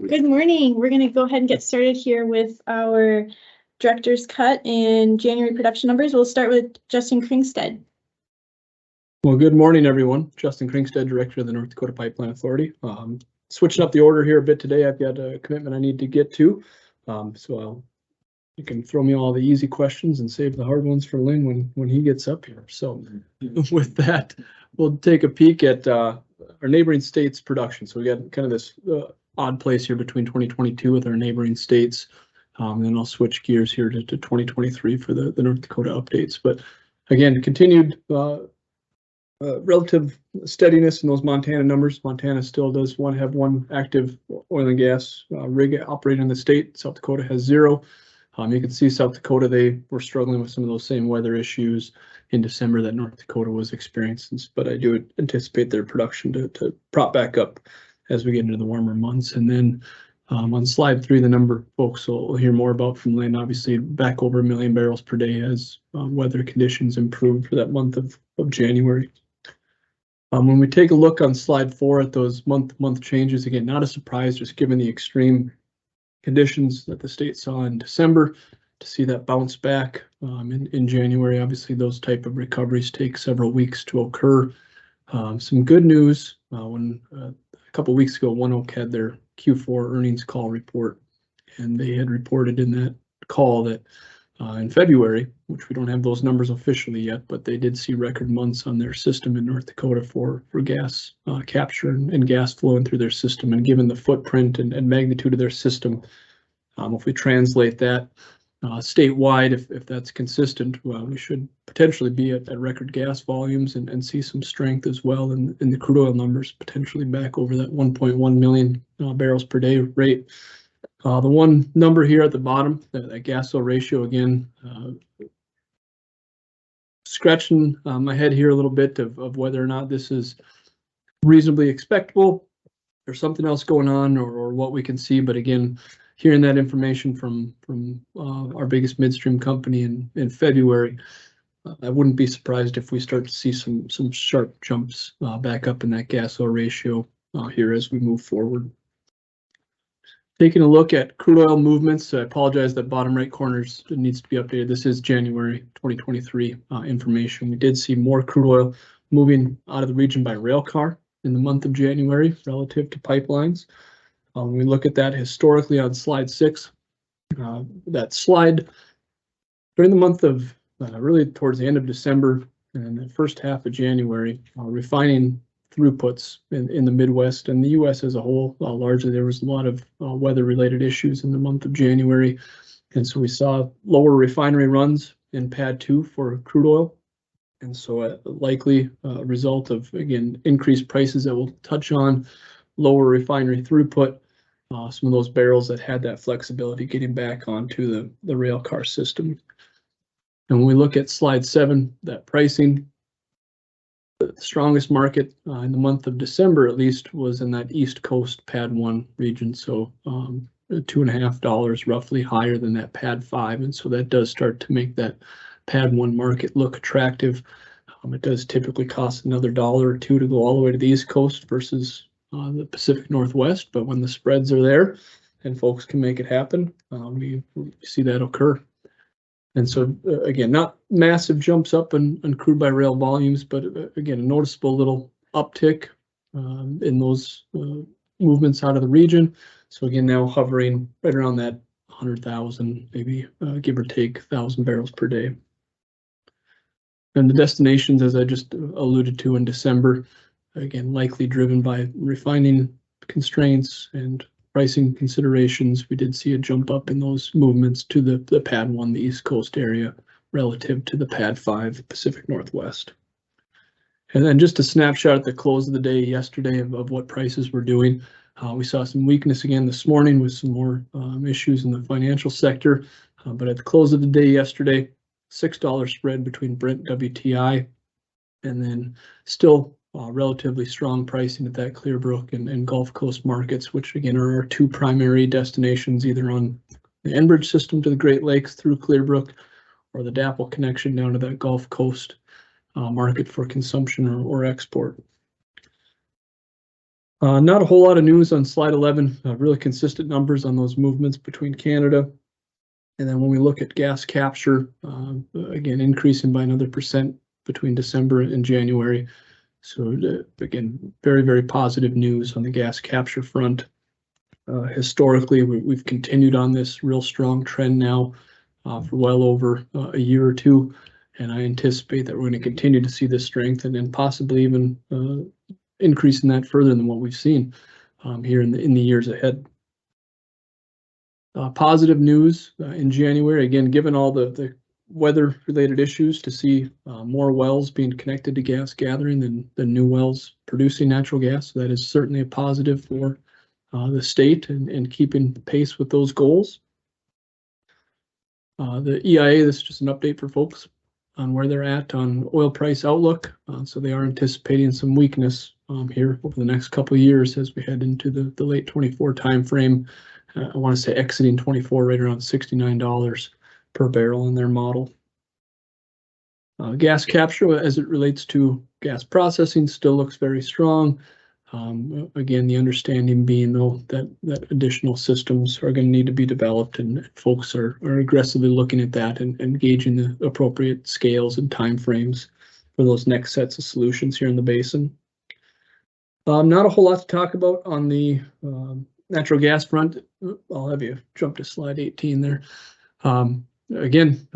Good morning. We're going to go ahead and get started here with our director's cut and January production numbers. We'll start with Justin Kringstad. Well, good morning, everyone. Justin Kringstad, Director of the North Dakota Pipeline Authority. Switching up the order here a bit today. I've got a commitment I need to get to, you can throw me all the easy questions and save the hard ones for Lynn when he gets up here. So with that, we'll take a peek at our neighboring states' production. So we got kind of this odd place here between 2022 with our neighboring states. And then I'll switch gears here to 2023 for the North Dakota updates. But again, continued relative steadiness in those Montana numbers. Montana still does have one active oil and gas rig operating in the state. South Dakota has 0. You can see South Dakota, they were struggling with some of those same weather issues in December that North Dakota was experiencing, but I do anticipate their production to prop back up as we get into the warmer months. And then on slide 3, the number folks will hear more about from Lynn, obviously back over 1 million barrels per day as weather conditions improved for that month of January. When we take a look on slide 4 at those month-to-month changes, again, not a surprise, just given the extreme conditions that the state saw in December, to see that bounce back in January. Obviously, those type of recoveries take several weeks to occur. Some good news, when a couple weeks ago, ONEOK had their Q4 earnings call report, and they had reported in that call that in February, which we don't have those numbers officially yet, but they did see record months on their system in North Dakota for gas capture and gas flowing through their system. And given the footprint and magnitude of their system, if we translate that statewide, if that's consistent, well, we should potentially be at record gas volumes and see some strength as well in the crude oil numbers, potentially back over that 1.1 million barrels per day rate. The one number here at the bottom, that gas oil ratio, again, scratching my head here a little bit of whether or not this is reasonably expectable. There's something else going on or what we can see. But again, hearing that information from our biggest midstream company in February, I wouldn't be surprised if we start to see some sharp jumps back up in that gas oil ratio here as we move forward. Taking a look at crude oil movements, I apologize that bottom right corner needs to be updated. This is January 2023 information. We did see more crude oil moving out of the region by rail car in the month of January relative to pipelines. When we look at that historically on slide 6, that slide during the month of really towards the end of December and the first half of January, refining throughputs in the Midwest and the U.S. as a whole, largely there was a lot of weather-related issues in the month of January, and so we saw lower refinery runs in PADD 2 for crude oil, and so a likely result of, again, increased prices that we'll touch on, lower refinery throughput, some of those barrels that had that flexibility getting back onto the rail car system. And when we look at slide 7, that pricing, the strongest market in the month of December, at least, was in that East Coast PADD 1 region. So $2.50 roughly higher than that PADD 5. And so that does start to make that PADD 1 market look attractive. It does typically cost another $1 or $2 to go all the way to the East Coast versus the Pacific Northwest. But when the spreads are there and folks can make it happen, we see that occur. And so, again, not massive jumps up in crude by rail volumes, but again, a noticeable little uptick in those movements out of the region. So again, now hovering right around that 100,000, maybe give or take 1,000 barrels per day. And the destinations, as I just alluded to in December, again, likely driven by refining constraints and pricing considerations. We did see a jump up in those movements to the PADD 1, the East Coast area, relative to the PADD 5, Pacific Northwest. And then just a snapshot at the close of the day yesterday of what prices were doing. We saw some weakness again this morning with some more issues in the financial sector. But at the close of the day yesterday, $6 spread between Brent WTI, and then still relatively strong pricing at that Clearbrook and Gulf Coast markets, which again are our two primary destinations, either on the Enbridge system to the Great Lakes through Clearbrook, or the DAPL connection down to that Gulf Coast market for consumption or export. Not a whole lot of news on slide 11, really consistent numbers on those movements between Canada. And then when we look at gas capture, again, increasing by another % between December and January. So again, very, very positive news on the gas capture front. Historically, we've continued on this real strong trend now for well over a year or two. And I anticipate that we're going to continue to see this strength and possibly even increasing that further than what we've seen here in the years ahead. Positive news in January, again, given all the weather-related issues, to see more wells being connected to gas gathering than new wells producing natural gas. So that is certainly a positive for the state and keeping pace with those goals. The EIA, this is just an update for folks on where they're at on oil price outlook. So they are anticipating some weakness here over the next couple of years as we head into the late 24 timeframe. I want to say exiting 24 right around $69 per barrel in their model. Gas capture as it relates to gas processing still looks very strong. Again, the understanding being though that additional systems are going to need to be developed, and folks are aggressively looking at that and gauging the appropriate scales and timeframes for those next sets of solutions here in the basin. Not a whole lot to talk about on the natural gas front. I'll have you jump to slide 18 there. Again,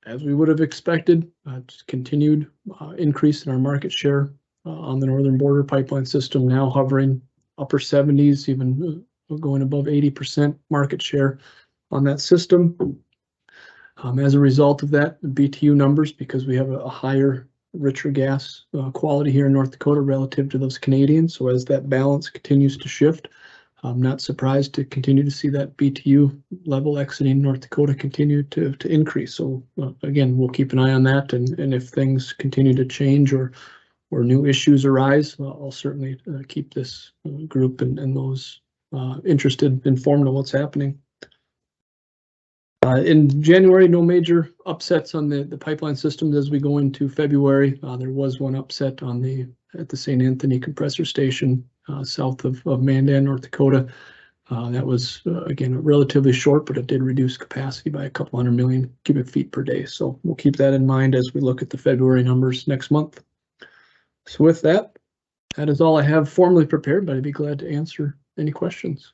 as we would have expected, just continued increase in our market share on the Northern Border Pipeline system, now hovering upper 70s, even going above 80% market share on that system. As a result of that, the BTU numbers, because we have a higher, richer gas quality here in North Dakota relative to those Canadians. So as that balance continues to shift, I'm not surprised to continue to see that BTU level exiting North Dakota continue to increase. So again, we'll keep an eye on that, and if things continue to change or new issues arise, I'll certainly keep this group and those interested informed on what's happening. In January, no major upsets on the pipeline systems as we go into February. There was one upset at the St. Anthony compressor station south of Mandan, North Dakota. That was, again, relatively short, but it did reduce capacity by a couple 100 million cubic feet per day. So we'll keep that in mind as we look at the February numbers next month. So with that, that is all I have formally prepared, but I'd be glad to answer any questions.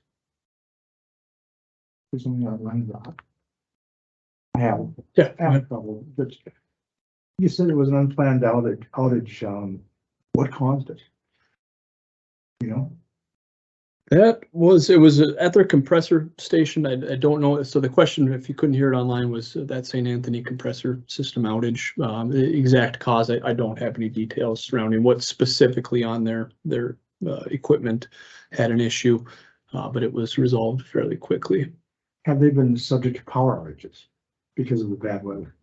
There's only one lot. I have a couple, but you said it was an unplanned outage. What caused it? You know? It was at their compressor station. I don't know. So the question, if you couldn't hear it online, was that St. Anthony compressor system outage. The exact cause, I don't have any details surrounding what specifically on their equipment had an issue, but it was resolved fairly quickly. Have they been subject to power outages because of the bad weather?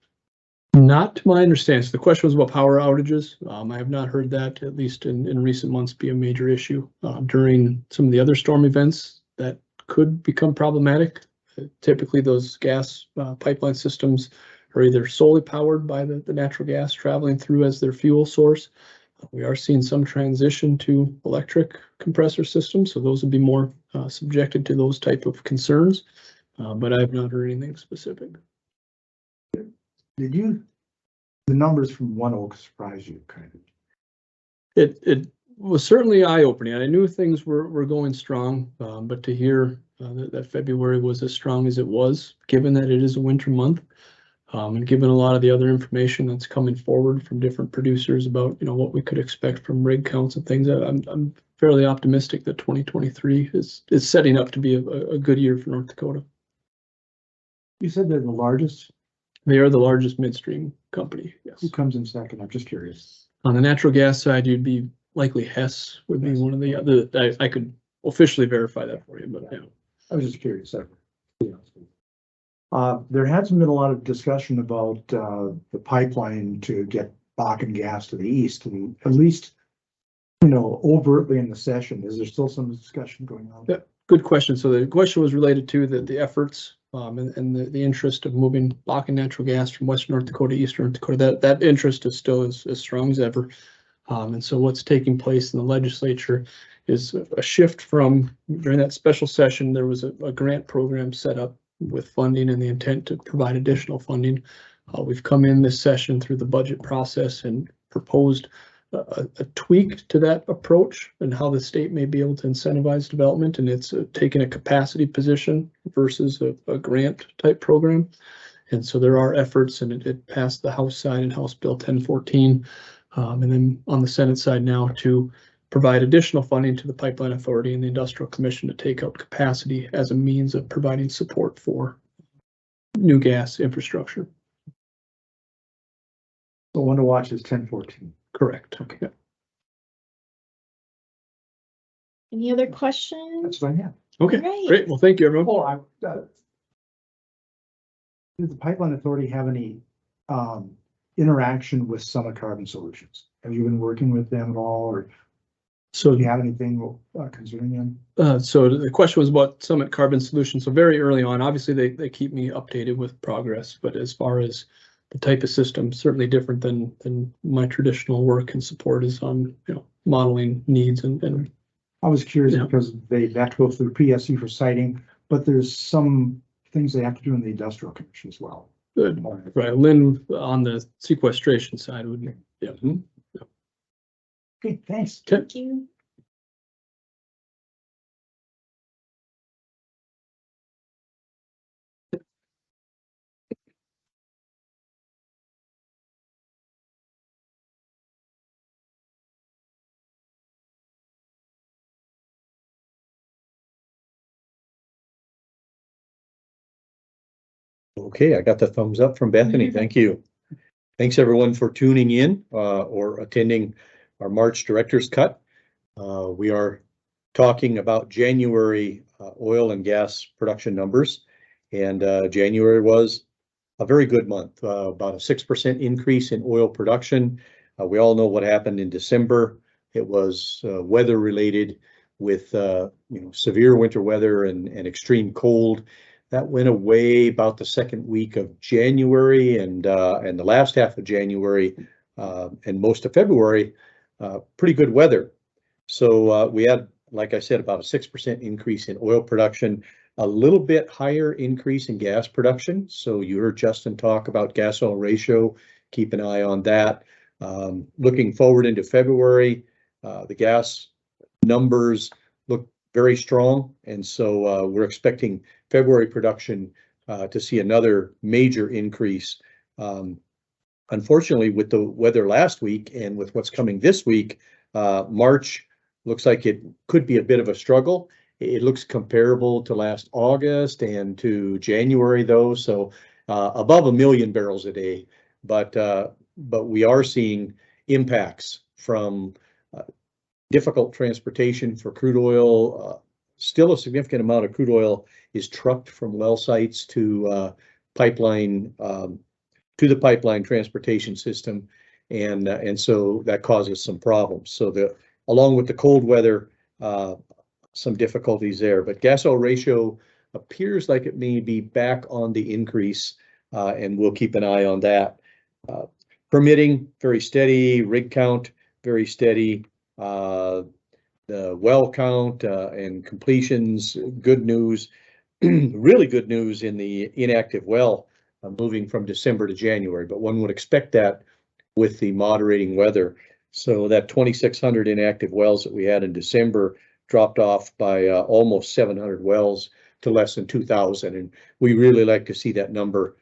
Not to my understanding. So the question was about power outages. I have not heard that, at least in recent months, be a major issue. During some of the other storm events, that could become problematic. Typically, those gas pipeline systems are either solely powered by the natural gas traveling through as their fuel source. We are seeing some transition to electric compressor systems, so those would be more subjected to those type of concerns, but I have not heard anything specific. Did the numbers from One Oak surprise you kind of? It was certainly eye-opening. I knew things were going strong, but to hear that February was as strong as it was, given that it is a winter month, and given a lot of the other information that's coming forward from different producers about what we could expect from rig counts and things, I'm fairly optimistic that 2023 is setting up to be a good year for North Dakota. You said they're the largest. They are the largest midstream company, yes. Who comes in second? I'm just curious. On the natural gas side, you'd be likely Hess would be one of the other. I could officially verify that for you, but yeah. I was just curious. There hasn't been a lot of discussion about the pipeline to get Bakken gas to the east, and at least, overtly in the session. Is there still some discussion going on? Yeah, good question. So the question was related to the efforts and the interest of moving Bakken natural gas from Western North Dakota to Eastern North Dakota. That interest is still as strong as ever. And so what's taking place in the legislature is a shift from during that special session, there was a grant program set up with funding and the intent to provide additional funding. We've come in this session through the budget process and proposed a tweak to that approach and how the state may be able to incentivize development. And it's taking a capacity position versus a grant type program. And so there are efforts, and it passed the House side in House Bill 1014. And then on the Senate side now to provide additional funding to the Pipeline Authority and the Industrial Commission to take out capacity as a means of providing support for new gas infrastructure. The one to watch is 1014. Correct. Okay. Yeah. Any other questions? That's what I have. Okay, Right. great. Well, thank you, everyone. Oh, does the Pipeline Authority have any interaction with Summit Carbon Solutions? Have you been working with them at all, or So do you have anything concerning them? So the question was about Summit Carbon Solutions. So very early on, obviously they keep me updated with progress, but as far as the type of system, certainly different than my traditional work and support is on, modeling needs and I was curious Yeah. because they have to go through PSC for siting, but there's some things they have to do in the Industrial Commission as well. good. Right, Lynn on the sequestration side would, yeah. Okay, thanks. Okay. Thank you. Okay, I got the thumbs up from Bethany. Thank you. Thanks everyone for tuning in or attending our March Director's Cut. We are talking about January oil and gas production numbers, and January was a very good month, about a 6% increase in oil production. We all know what happened in December. It was weather related with severe winter weather and extreme cold. That went away about the second week of January and the last half of January and most of February, pretty good weather. So we had, like I said, about a 6% increase in oil production, a little bit higher increase in gas production. So you heard Justin talk about gas oil ratio. Keep an eye on that. Looking forward into February, the gas numbers look very strong. And so we're expecting February production to see another major increase. Unfortunately, with the weather last week and with what's coming this week, March looks like it could be a bit of a struggle. It looks comparable to last August and to January though, so above 1 million barrels a day. But we are seeing impacts from difficult transportation for crude oil. Still a significant amount of crude oil is trucked from well sites to pipeline to the pipeline transportation system, and so that causes some problems. So along with the cold weather, some difficulties there. But gas oil ratio appears like it may be back on the increase, and we'll keep an eye on that. Permitting very steady, rig count very steady. The well count and completions, good news, really good news in the inactive well, moving from December to January, but one would expect that with the moderating weather. So that 2,600 inactive wells that we had in December dropped off by almost 700 wells to less than 2,000. And we really like to see that number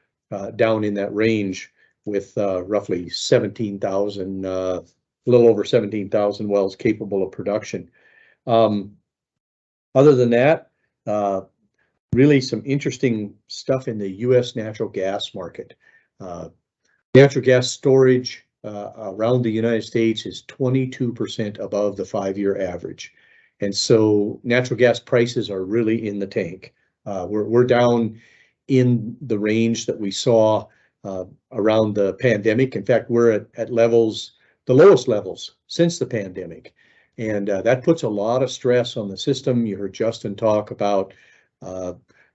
down in that range with roughly 17,000, a little over 17,000 wells capable of production. Other than that, really some interesting stuff in the U.S. natural gas market. Natural gas storage around the United States is 22% above the 5-year average. And so natural gas prices are really in the tank. We're down in the range that we saw around the pandemic. In fact, we're at levels, the lowest levels since the pandemic. And that puts a lot of stress on the system. You heard Justin talk about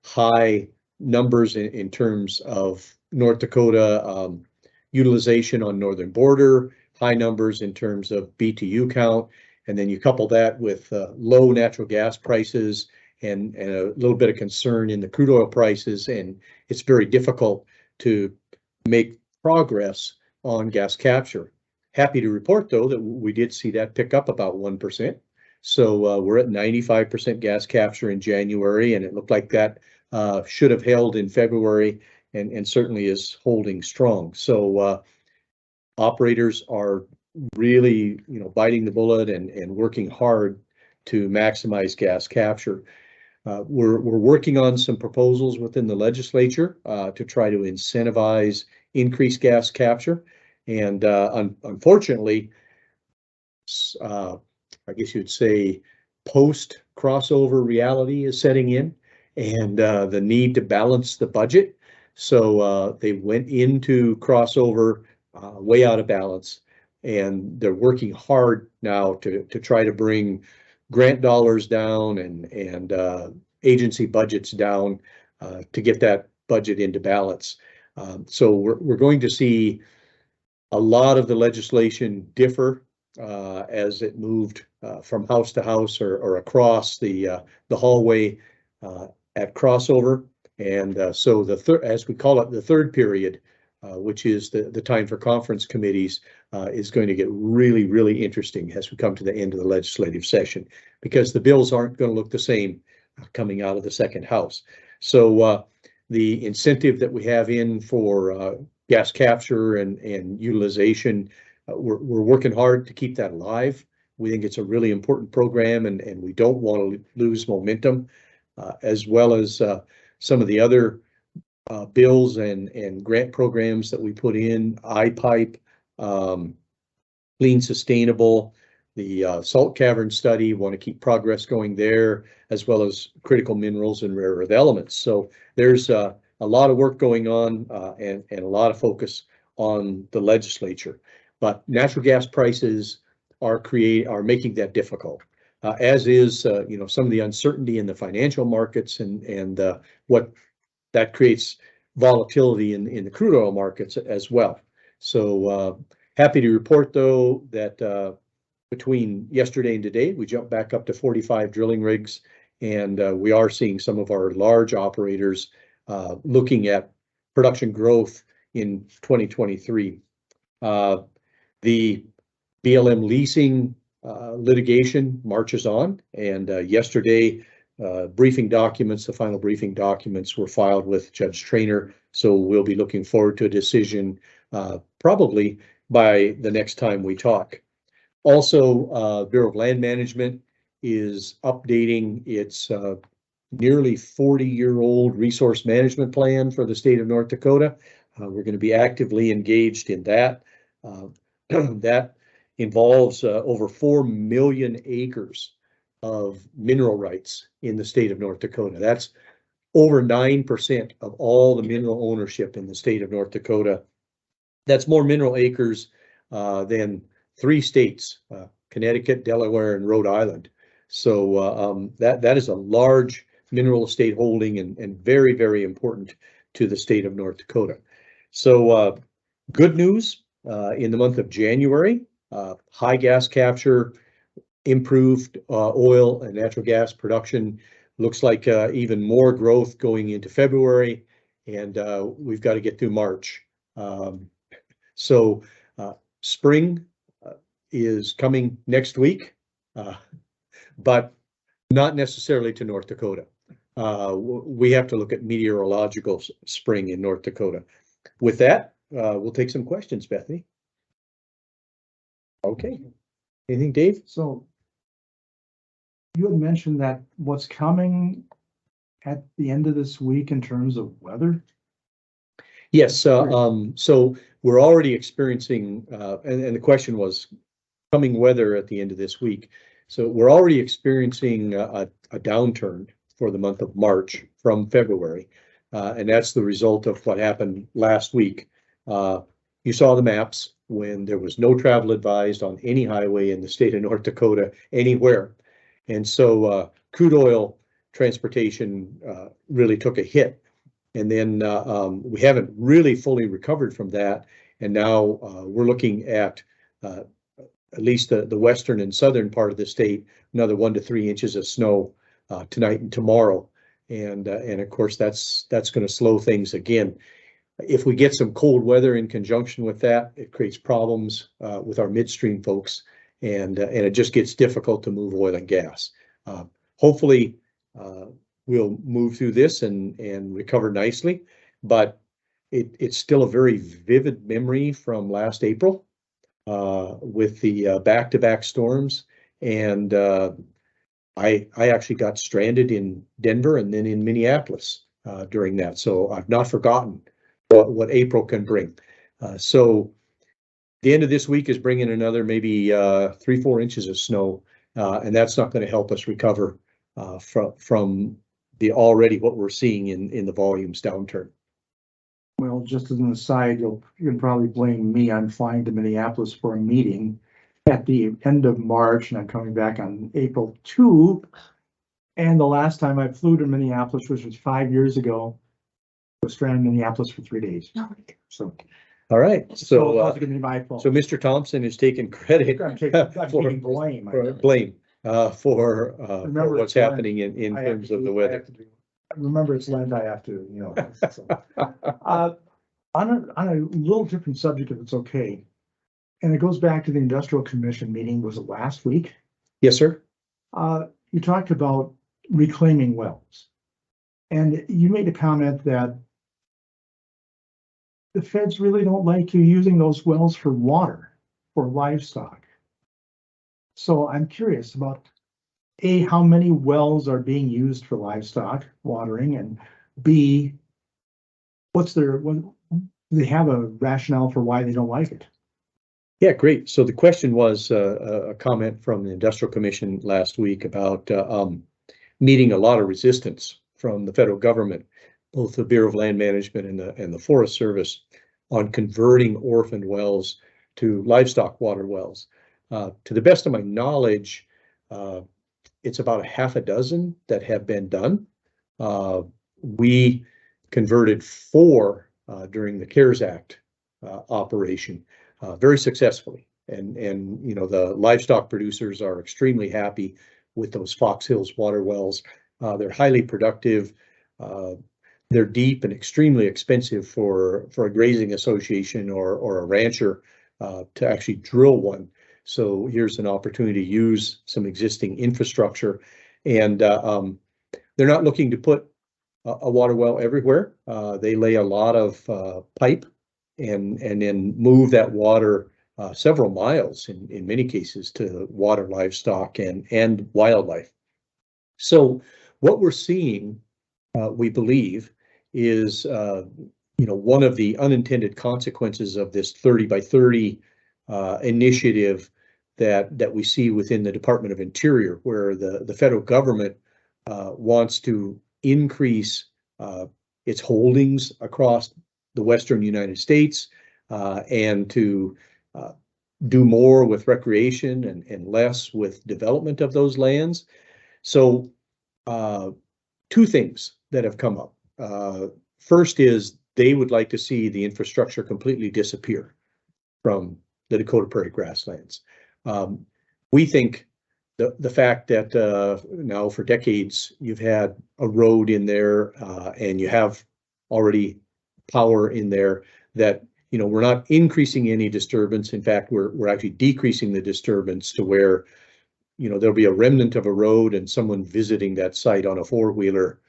high numbers in terms of North Dakota utilization on northern border, high numbers in terms of BTU count. And then you couple that with low natural gas prices and a little bit of concern in the crude oil prices, and it's very difficult to make progress on gas capture. Happy to report, though, that we did see that pick up about 1%. So we're at 95% gas capture in January, and it looked like that should have held in February, and certainly is holding strong. So operators are really, biting the bullet and working hard to maximize gas capture. We're working on some proposals within the legislature to try to incentivize increased gas capture. And unfortunately, I guess you'd say post crossover reality is setting in, and the need to balance the budget. So they went into crossover way out of balance, and they're working hard now to try to bring grant dollars down and agency budgets down to get that budget into balance. So we're going to see a lot of the legislation differ as it moved from house to house or across the hallway at crossover. And so as we call it, the third period, which is the time for conference committees, is going to get really, really interesting as we come to the end of the legislative session, because the bills aren't going to look the same coming out of the second house. So the incentive that we have in for gas capture and utilization, we're working hard to keep that alive. We think it's a really important program, and we don't want to lose momentum, as well as some of the other bills and grant programs that we put in, iPipe, Clean Sustainable, the salt cavern study, want to keep progress going there, as well as critical minerals and rare earth elements. So there's a lot of work going on and a lot of focus on the legislature. But natural gas prices are making that difficult, as is some of the uncertainty in the financial markets and what that creates volatility in the crude oil markets as well. So happy to report, though, that between yesterday and today, we jumped back up to 45 drilling rigs, and we are seeing some of our large operators looking at production growth in 2023. The BLM leasing litigation marches on, and yesterday, briefing documents, the final briefing documents were filed with Judge Traynor, so we'll be looking forward to a decision probably by the next time we talk. Also, Bureau of Land Management is updating its nearly 40-year-old resource management plan for the state of North Dakota. We're going to be actively engaged in that. That involves over 4 million acres of mineral rights in the state of North Dakota. That's over 9% of all the mineral ownership in the state of North Dakota. That's more mineral acres than 3 states, Connecticut, Delaware, and Rhode Island. So that is a large mineral estate holding and very, very important to the state of North Dakota. So good news in the month of January, high gas capture, improved oil and natural gas production. Looks like even more growth going into February, and we've got to get through March. So spring is coming next week, but not necessarily to North Dakota. We have to look at meteorological spring in North Dakota. With that, we'll take some questions, Bethany. Okay. Anything, Dave? So you had mentioned that what's coming at the end of this week in terms of weather? Yes. So we're already experiencing, and the question was coming weather at the end of this week. So we're already experiencing a downturn for the month of March from February. And that's the result of what happened last week. You saw the maps when there was no travel advised on any highway in the state of North Dakota anywhere. And so crude oil transportation really took a hit. And then we haven't really fully recovered from that. And now we're looking at at least the western and southern part of the state, another 1 to 3 inches of snow tonight and tomorrow. And of course, that's going to slow things again. If we get some cold weather in conjunction with that, it creates problems with our midstream folks, and it just gets difficult to move oil and gas. Hopefully, we'll move through this and recover nicely, but it's still a very vivid memory from last April with the back-to-back storms. And I actually got stranded in Denver and then in Minneapolis during that. So I've not forgotten what April can bring. So the end of this week is bringing another maybe 3-4 inches of snow, and that's not going to help us recover from the already what we're seeing in the volumes downturn. Well, just as an aside, you can probably blame me. I'm flying to Minneapolis for a meeting at the end of March, and I'm coming back on April 2. And the last time I flew to Minneapolis, which was 5 years ago, I was stranded in Minneapolis for 3 days. So, All right, so that's gonna be my fault. so Mr. Thompson is taking credit I'm taking blame. for Remember, what's it's Lent. happening in I have terms to of the do- I weather. have to do- Remember, it's Lent. I have to, So. On a little different subject, if it's okay, and it goes back to the Industrial Commission meeting. Was it last week? Yes, sir. You talked about reclaiming wells, and you made a comment that the feds really don't like you using those wells for water, for livestock. So I'm curious about A, how many wells are being used for livestock watering, and B, they have a rationale for why they don't like it. Yeah, great. So the question was a comment from the Industrial Commission last week about meeting a lot of resistance from the federal government, both the Bureau of Land Management and the Forest Service, on converting orphaned wells to livestock water wells. To the best of my knowledge, it's about a half a dozen that have been done. We converted 4 during the CARES Act operation very successfully. And the livestock producers are extremely happy with those Fox Hills water wells. They're highly productive. They're deep and extremely expensive for a grazing association or a rancher to actually drill one. So here's an opportunity to use some existing infrastructure, and they're not looking to put a water well everywhere. They lay a lot of pipe and then move that water several miles in many cases to water livestock and wildlife. So what we're seeing, we believe, is one of the unintended consequences of this 30 by 30 initiative that we see within the Department of Interior, where the federal government wants to increase its holdings across the Western United States and to do more with recreation and less with development of those lands. So 2 things that have come up. First is they would like to see the infrastructure completely disappear from the Dakota Prairie grasslands. We think the fact that now for decades you've had a road in there and you have already power in there, that we're not increasing any disturbance. In fact, we're actually decreasing the disturbance to where there'll be a remnant of a road and someone visiting that site on a 4-wheeler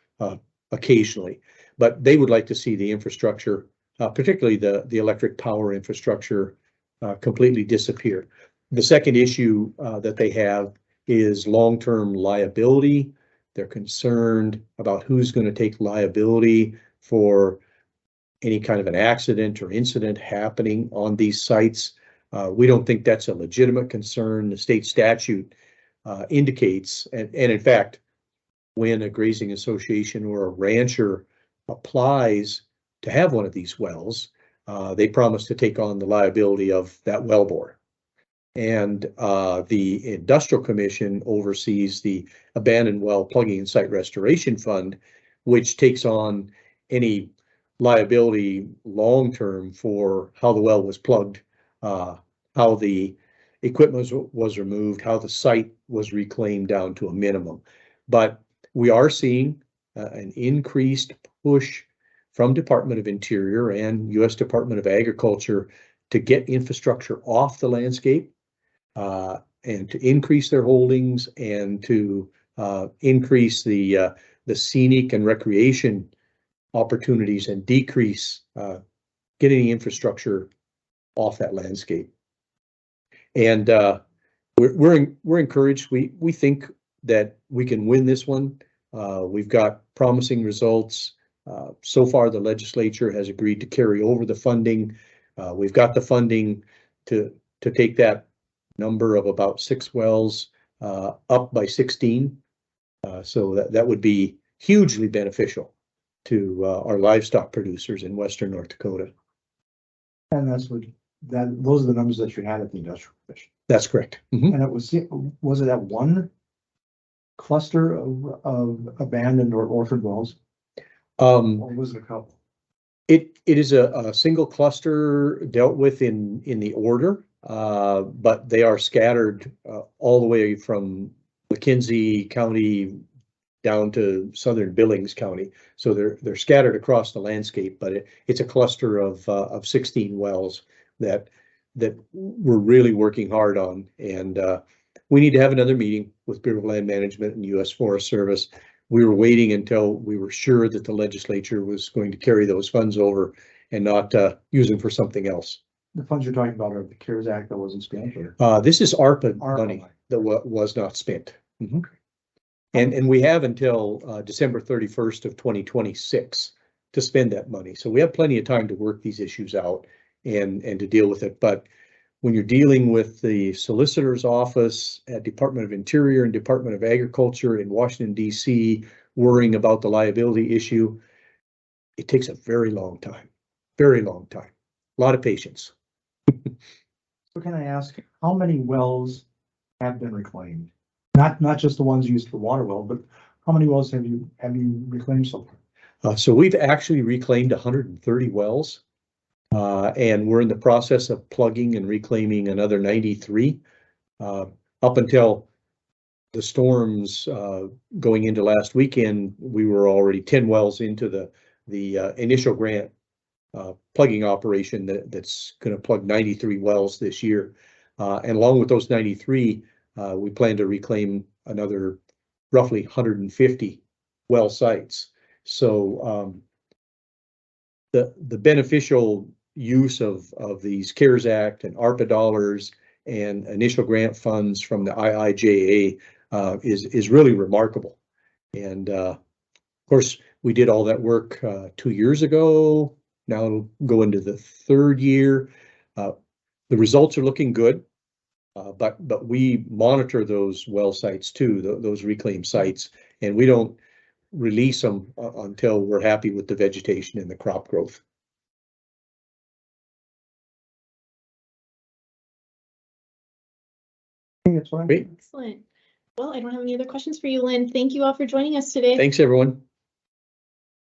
occasionally. But they would like to see the infrastructure, particularly the electric power infrastructure, completely disappear. The second issue that they have is long-term liability. They're concerned about who's going to take liability for any kind of an accident or incident happening on these sites. We don't think that's a legitimate concern. The state statute indicates, and in fact, when a grazing association or a rancher applies to have one of these wells, they promise to take on the liability of that wellbore. And the Industrial Commission oversees the Abandoned Well Plugging and Site Restoration Fund, which takes on any liability long-term for how the well was plugged, how the equipment was removed, how the site was reclaimed down to a minimum. But we are seeing an increased push from Department of Interior and U.S. Department of Agriculture to get infrastructure off the landscape and to increase their holdings and to increase the scenic and recreation opportunities and decrease getting the infrastructure off that landscape. And we're encouraged. We think that we can win this one. We've got promising results. So far, the legislature has agreed to carry over the funding. We've got the funding to take that number of about 6 wells up by 16. So that would be hugely beneficial to our livestock producers in Western North Dakota. And those are the numbers that you had at the industrial commission. That's correct. Mm-hmm. And was it that one cluster of abandoned or orphaned wells? Or was it a couple? It is a single cluster dealt with in the order, but they are scattered all the way from McKenzie County down to southern Billings County. So they're scattered across the landscape, but it's a cluster of 16 wells that we're really working hard on. And we need to have another meeting with Bureau of Land Management and U.S. Forest Service. We were waiting until we were sure that the legislature was going to carry those funds over and not use them for something else. The funds you're talking about are the CARES Act that wasn't spent? Or? This is ARPA money that was not spent. Mm-hmm. And we have until December 31st of 2026 to spend that money. So we have plenty of time to work these issues out and to deal with it. But when you're dealing with the solicitor's office at Department of Interior and Department of Agriculture in Washington, D.C., worrying about the liability issue, it takes a very long time, a lot of patience. So can I ask, how many wells have been reclaimed? Not just the ones used for water well, but how many wells have you reclaimed so far? So we've actually reclaimed 130 wells. And we're in the process of plugging and reclaiming another 93. Up until the storms going into last weekend, we were already 10 wells into the initial grant plugging operation that's going to plug 93 wells this year. And along with those 93, we plan to reclaim another roughly 150 well sites. So the beneficial use of these CARES Act and ARPA dollars and initial grant funds from the IIJA is really remarkable. And of course, we did all that work 2 years ago. Now it'll go into the 3rd year. The results are looking good, but we monitor those well sites too, those reclaimed sites, and we don't release them until we're happy with the vegetation and the crop growth. That's fine. Great. Excellent. Well, I don't have any other questions for you, Lynn. Thank you all for joining us today. Thanks, everyone.